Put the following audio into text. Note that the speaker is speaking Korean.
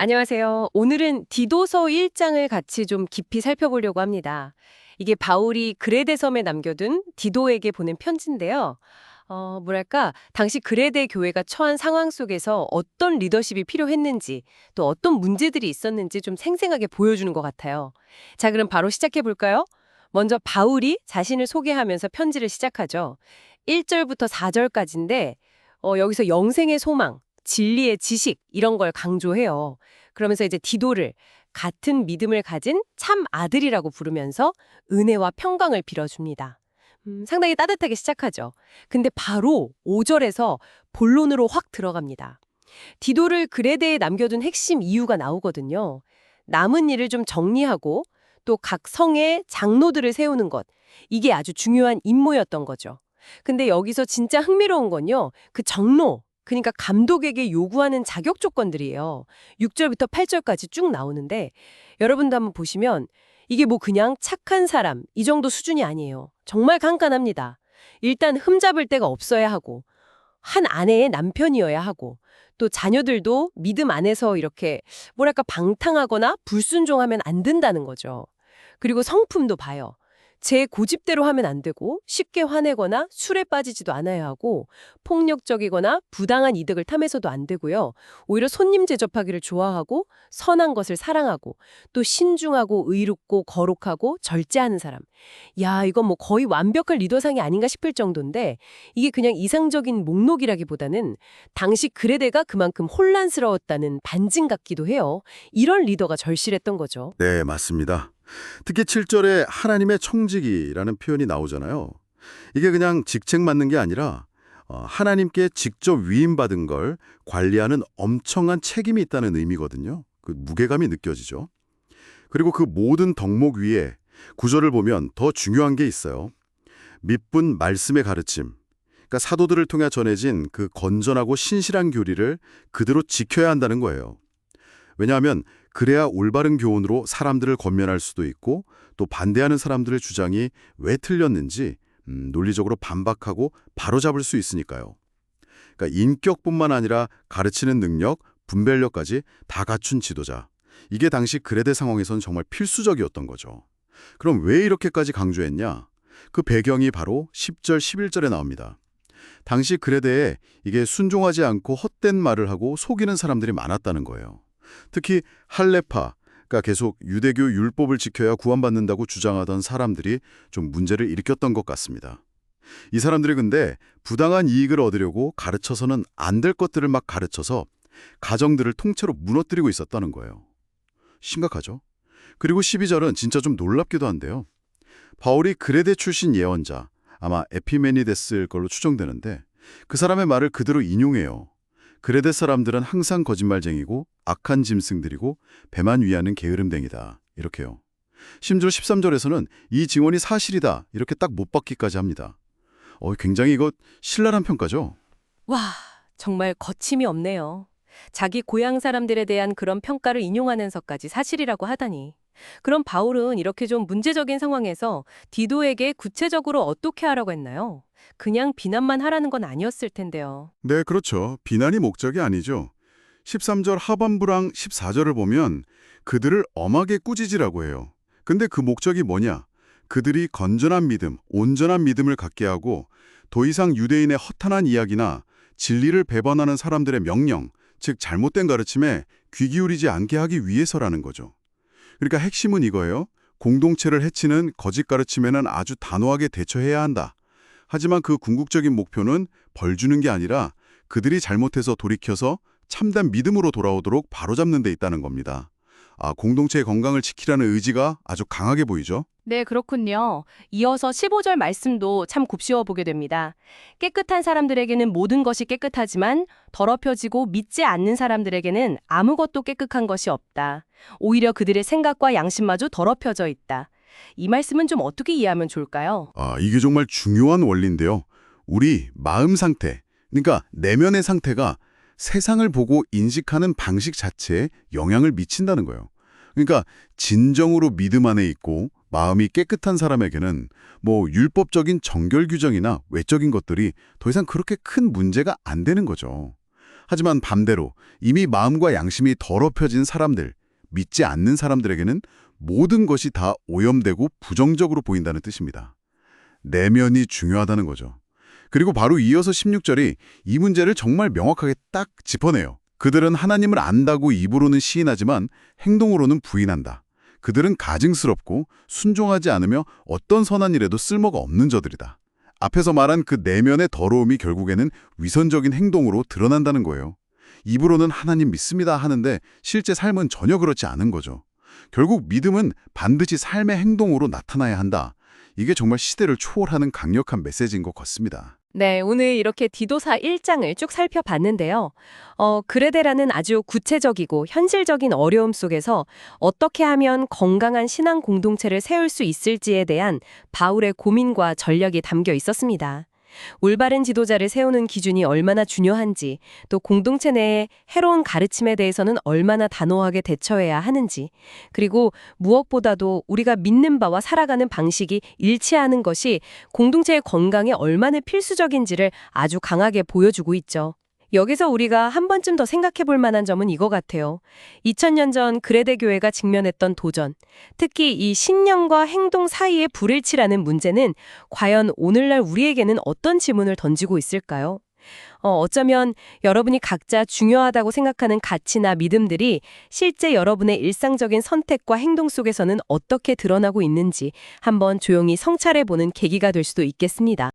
안녕하세요. 오늘은 디도서 1장을 같이 좀 깊이 살펴보려고 합니다. 이게 바울이 그레데 섬에 남겨둔 디도에게 보낸 편지인데요. 뭐랄까, 당시 그레데 교회가 처한 상황 속에서 어떤 리더십이 필요했는지, 또 어떤 문제들이 있었는지 좀 생생하게 보여주는 것 같아요. 자, 그럼 바로 시작해 볼까요? 먼저 바울이 자신을 소개하면서 편지를 시작하죠. 1절부터 4절까지인데, 여기서 영생의 소망, 진리의 지식, 이런 걸 강조해요. 그러면서 이제 디도를 같은 믿음을 가진 참 아들이라고 부르면서 은혜와 평강을 빌어줍니다. 상당히 따뜻하게 시작하죠. 근데 바로 5절에서 본론으로 확 들어갑니다. 디도를 그레데에 남겨둔 핵심 이유가 나오거든요. 남은 일을 좀 정리하고 또 각 성에 장로들을 세우는 것. 이게 아주 중요한 임무였던 거죠. 근데 여기서 진짜 흥미로운 건요. 그 정로, 그러니까 감독에게 요구하는 자격 조건들이에요. 6절부터 8절까지 쭉 나오는데 여러분도 한번 보시면 이게 뭐 그냥 착한 사람 이 정도 수준이 아니에요. 정말 깐깐합니다. 일단 흠잡을 데가 없어야 하고 한 아내의 남편이어야 하고 또 자녀들도 믿음 안에서 이렇게 뭐랄까 방탕하거나 불순종하면 안 된다는 거죠. 그리고 성품도 봐요. 제 고집대로 하면 안 되고 쉽게 화내거나 술에 빠지지도 않아야 하고 폭력적이거나 부당한 이득을 탐해서도 안 되고요. 오히려 손님 제접하기를 좋아하고 선한 것을 사랑하고 또 신중하고 의롭고 거룩하고 절제하는 사람. 야, 이건 뭐 거의 완벽한 리더상이 아닌가 싶을 정도인데 이게 그냥 이상적인 목록이라기보다는 당시 그레데가 그만큼 혼란스러웠다는 반증 같기도 해요. 이런 리더가 절실했던 거죠. 네, 맞습니다. 특히 7절에 하나님의 청지기라는 표현이 나오잖아요. 이게 그냥 직책 맡는 게 아니라 하나님께 직접 위임받은 걸 관리하는 엄청난 책임이 있다는 의미거든요. 그 무게감이 느껴지죠. 그리고 그 모든 덕목 위에 구절을 보면 더 중요한 게 있어요. 밑분 말씀의 가르침. 그러니까 사도들을 통해 전해진 그 건전하고 신실한 교리를 그대로 지켜야 한다는 거예요. 왜냐하면 그래야 올바른 교훈으로 사람들을 권면할 수도 있고 또 반대하는 사람들의 주장이 왜 틀렸는지 논리적으로 반박하고 바로잡을 수 있으니까요. 그러니까 인격뿐만 아니라 가르치는 능력, 분별력까지 다 갖춘 지도자. 이게 당시 그레데 상황에선 정말 필수적이었던 거죠. 그럼 왜 이렇게까지 강조했냐? 그 배경이 바로 10절, 11절에 나옵니다. 당시 그레데에 이게 순종하지 않고 헛된 말을 하고 속이는 사람들이 많았다는 거예요. 특히 할레파가 계속 유대교 율법을 지켜야 구원받는다고 주장하던 사람들이 좀 문제를 일으켰던 것 같습니다. 이 사람들이 근데 부당한 이익을 얻으려고 가르쳐서는 안 될 것들을 막 가르쳐서 가정들을 통째로 무너뜨리고 있었다는 거예요. 심각하죠? 그리고 12절은 진짜 좀 놀랍기도 한데요. 바울이 그레데 출신 예언자, 아마 에피메니데스일 걸로 추정되는데 그 사람의 말을 그대로 인용해요. 그레데 사람들은 항상 거짓말쟁이고 악한 짐승들이고 배만 위하는 게으름댕이다. 이렇게요. 심지어 13절에서는 이 증언이 사실이다. 이렇게 딱 못 박기까지 합니다. 굉장히 이거 신랄한 평가죠? 와, 정말 거침이 없네요. 자기 고향 사람들에 대한 그런 평가를 인용하면서까지 사실이라고 하다니. 그럼 바울은 이렇게 좀 문제적인 상황에서 디도에게 구체적으로 어떻게 하라고 했나요? 그냥 비난만 하라는 건 아니었을 텐데요. 네, 그렇죠. 비난이 목적이 아니죠. 13절 하반부랑 14절을 보면 그들을 엄하게 꾸짖으라고 해요. 근데 그 목적이 뭐냐? 그들이 건전한 믿음, 온전한 믿음을 갖게 하고 더 이상 유대인의 허탄한 이야기나 진리를 배반하는 사람들의 명령, 즉 잘못된 가르침에 귀 기울이지 않게 하기 위해서라는 거죠. 그러니까 핵심은 이거예요. 공동체를 해치는 거짓 가르침에는 아주 단호하게 대처해야 한다. 하지만 그 궁극적인 목표는 벌 주는 게 아니라 그들이 잘못해서 돌이켜서 참된 믿음으로 돌아오도록 바로잡는 데 있다는 겁니다. 공동체의 건강을 지키라는 의지가 아주 강하게 보이죠? 네, 그렇군요. 이어서 15절 말씀도 참 곱씹어 보게 됩니다. 깨끗한 사람들에게는 모든 것이 깨끗하지만 더럽혀지고 믿지 않는 사람들에게는 아무것도 깨끗한 것이 없다. 오히려 그들의 생각과 양심마저 더럽혀져 있다. 이 말씀은 좀 어떻게 이해하면 좋을까요? 이게 정말 중요한 원리인데요. 우리 마음 상태, 그러니까 내면의 상태가 세상을 보고 인식하는 방식 자체에 영향을 미친다는 거예요. 그러니까 진정으로 믿음 안에 있고 마음이 깨끗한 사람에게는 뭐 율법적인 정결 규정이나 외적인 것들이 더 이상 그렇게 큰 문제가 안 되는 거죠. 하지만 반대로 이미 마음과 양심이 더럽혀진 사람들, 믿지 않는 사람들에게는 모든 것이 다 오염되고 부정적으로 보인다는 뜻입니다. 내면이 중요하다는 거죠. 그리고 바로 이어서 16절이 이 문제를 정말 명확하게 딱 짚어내요. 그들은 하나님을 안다고 입으로는 시인하지만 행동으로는 부인한다. 그들은 가증스럽고 순종하지 않으며 어떤 선한 일에도 쓸모가 없는 저들이다. 앞에서 말한 그 내면의 더러움이 결국에는 위선적인 행동으로 드러난다는 거예요. 입으로는 하나님 믿습니다 하는데 실제 삶은 전혀 그렇지 않은 거죠. 결국 믿음은 반드시 삶의 행동으로 나타나야 한다. 이게 정말 시대를 초월하는 강력한 메시지인 것 같습니다. 네, 오늘 이렇게 디도서 1장을 쭉 살펴봤는데요. 그레데라는 아주 구체적이고 현실적인 어려움 속에서 어떻게 하면 건강한 신앙 공동체를 세울 수 있을지에 대한 바울의 고민과 전략이 담겨 있었습니다. 올바른 지도자를 세우는 기준이 얼마나 중요한지, 또 공동체 내의 해로운 가르침에 대해서는 얼마나 단호하게 대처해야 하는지, 그리고 무엇보다도 우리가 믿는 바와 살아가는 방식이 일치하는 것이 공동체의 건강에 얼마나 필수적인지를 아주 강하게 보여주고 있죠. 여기서 우리가 한 번쯤 더 생각해 볼 만한 점은 이거 같아요. 2000년 전 그레데 교회가 직면했던 도전, 특히 이 신념과 행동 사이의 불일치라는 문제는 과연 오늘날 우리에게는 어떤 질문을 던지고 있을까요? 어쩌면 여러분이 각자 중요하다고 생각하는 가치나 믿음들이 실제 여러분의 일상적인 선택과 행동 속에서는 어떻게 드러나고 있는지 한번 조용히 성찰해 보는 계기가 될 수도 있겠습니다.